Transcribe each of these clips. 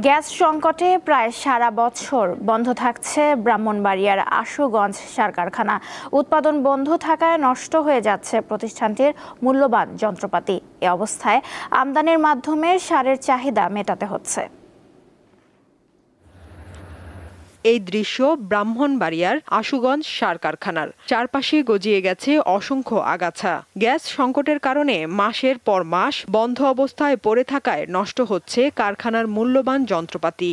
Gas সংকটে প্রায় সারা বছর বন্ধ থাকছে ব্রাহ্মণবাড়িয়ার আশুগঞ্জ সার কারখানা। উৎপাদন বন্ধ থাকায় নষ্ট হয়ে যাচ্ছে প্রতিষ্ঠানটির মূল্যবান যন্ত্রপাতি। এ অবস্থায় আমদানির মাধ্যমে সারের চাহিদা মেটাতে হচ্ছে। এই দৃশ্য ব্রাহ্মণবাড়িয়ার আশুগঞ্জ সার কারখানার। চারপাশে গজিয়ে গেছে অসংখ্য আগাছা। গ্যাস সংকটের কারণে মাসের পর মাস বন্ধ অবস্থায় পড়ে থাকায় নষ্ট হচ্ছে কারখানার মূল্যবান যন্ত্রপাতি।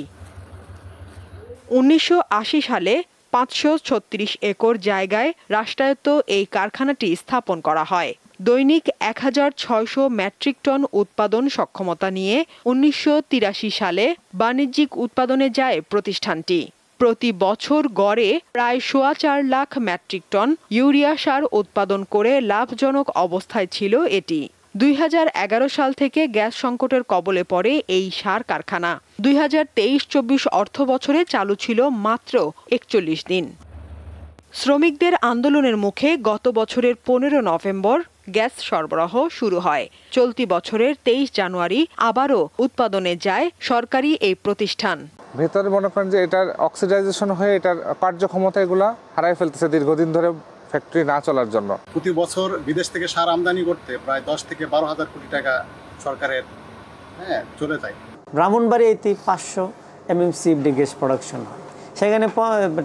1980 সালে 536 একর জায়গায় রাষ্ট্রায়ত্ত এই কারখানাটি স্থাপন করা হয়। দৈনিক 1600 মেট্রিক টন উৎপাদন সক্ষমতা নিয়ে 1983 সালে বাণিজ্যিক উৎপাদনে যায় প্রতিষ্ঠানটি। প্রতি বছর গড়ে প্রায় 4.25 লাখ মেট্রিক টন ইউরিয়া সার উৎপাদন করে লাভজনক অবস্থায় ছিল এটি। 2011 সাল থেকে গ্যাস সংকটের কবলে পড়ে এই সার কারখানা। 2023-24 অর্থ বছরে চালু ছিল মাত্র 41 দিন। শ্রমিকদের আন্দোলনের মুখে গত বছরের 15 নভেম্বর গ্যাস সরবরাহ শুরু হয়। চলতি বছরের 23 জানুয়ারি আবারও উৎপাদনে যায় সরকারি এই প্রতিষ্ঠান। ভেতরে মনে করেন যে এটার অক্সিডাইজেশন হয়ে এটার কার্যক্ষমতা এগুলা হারাই ফেলতেছে দীর্ঘদিন ধরে ফ্যাক্টরি না চলার জন্য। প্রতি বছর বিদেশ থেকে সার আমদানি করতে প্রায় 10 থেকে 12 হাজার কোটি টাকা সরকারের চলে যায়। ব্রাহ্মণবাড়িয়াতে 500 MMCFD গ্যাস প্রোডাকশন হয়, সেখানে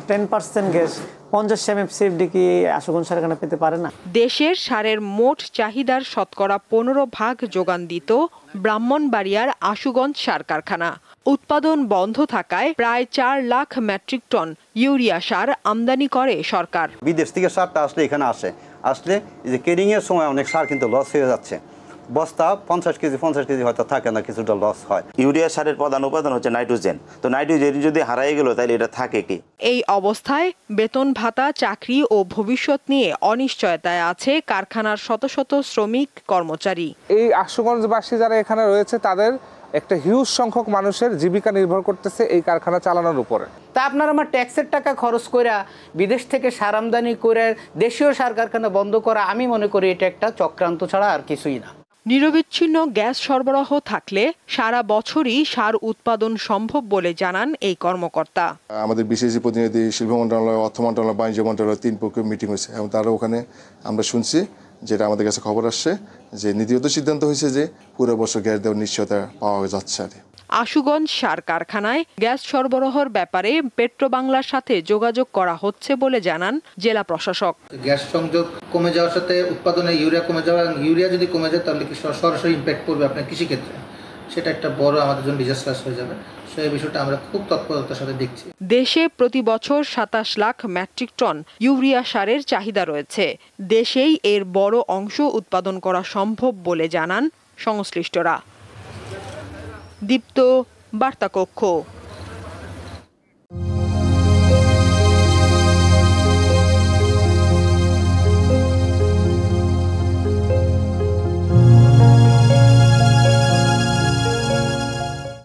10% গ্যাস 50 MMCFD কি আশুগঞ্জ সারখানা পেতে পারে না। দেশের সারের মোট চাহিদার শতকরা 15% যোগান দিত ব্রাহ্মণবাড়িয়ার আশুগঞ্জ সার কারখানা। উৎপাদন বন্ধ থাকায় প্রায় 4 লাখ মেট্রিক টন ইউরিয়া সার আমদানি করে সরকার। বিদেশ থেকে সারটা আসলে এখানে আসলে যে কেরিং এর সময় অনেক সার কিন্তু লস হয়ে যাচ্ছে। বস্তা 50 কেজি হয়তো থাকে না, কিছুটা লস হয়। ইউরিয়া সারের প্রধান উপাদান হচ্ছে নাইট্রোজেন। তো নাইট্রোজেন যদি হারিয়ে গেল তাহলে এটা থাকে কি? এই অবস্থায় বেতন ভাতা, চাকরি ও ভবিষ্যৎ নিয়ে অনিশ্চয়তায় আছে কারখানার শত শত শ্রমিক কর্মচারী। এই আশুগঞ্জবাসী যারা এখানে রয়েছে তাদের একটা হিউজ সংখ্যক মানুষের জীবিকা নির্ভর করতেছে এই কারখানা চালানোর উপরে। তা আপনার আমার ট্যাক্সের টাকা খরচ করে বিদেশ থেকে সার আমদানি করে দেশীয় সার কারখানা বন্ধ করা, আমি মনে করি এটা একটা চক্রান্ত ছাড়া আর কিছুই না। নিরবিচ্ছিন্ন গ্যাস সরবরাহ থাকলে সারা বছরই সার উৎপাদন সম্ভব বলে জানান এই কর্মকর্তা। আমাদের বিশেষ প্রতিনিধি শিল্প মন্ত্রণালয়, অর্থ মন্ত্রণালয়, বাণিজ্য মন্ত্রণালয় 3 পক্ষের মিটিং হয়েছে এবং তারা ওখানে আমরা শুনছি, যেটা আমাদের কাছে খবর আসছে যে নীতিগত সিদ্ধান্ত হয়েছে যে পুরো বছর গ্যাস দেওয়ার নিশ্চয়তা পাওয়া যাচ্ছে। আশুগঞ্জ সার কারখানায় গ্যাস সরবরাহের ব্যাপারে পেট্রোবাংলার সাথে যোগাযোগ করা হচ্ছে বলে জানান জেলা প্রশাসক। গ্যাস সংযোগ কমে যাওয়ার সাথে উৎপাদনে ইউরিয়া কমে যাওয়া, ইউরিয়া যদি কমে যায় তাহলে কি সরাসরি ইম্প্যাক্ট পড়বে আপনার কৃষিক্ষেত্রে, সেটা একটা বড় আমাদের জন্য ডিজাস্টার হয়ে যাবে। সেই বিষয়টা আমরা খুব তৎপরতার সাথে দেখছি। দেশে প্রতি বছর 27 লাখ মেট্রিক টন ইউরিয়া সারের চাহিদা রয়েছে। দেশেই এর বড় অংশ উৎপাদন করা সম্ভব বলে জানান সংশ্লিষ্টরা। দীপ্ত বার্তা কক্ষ।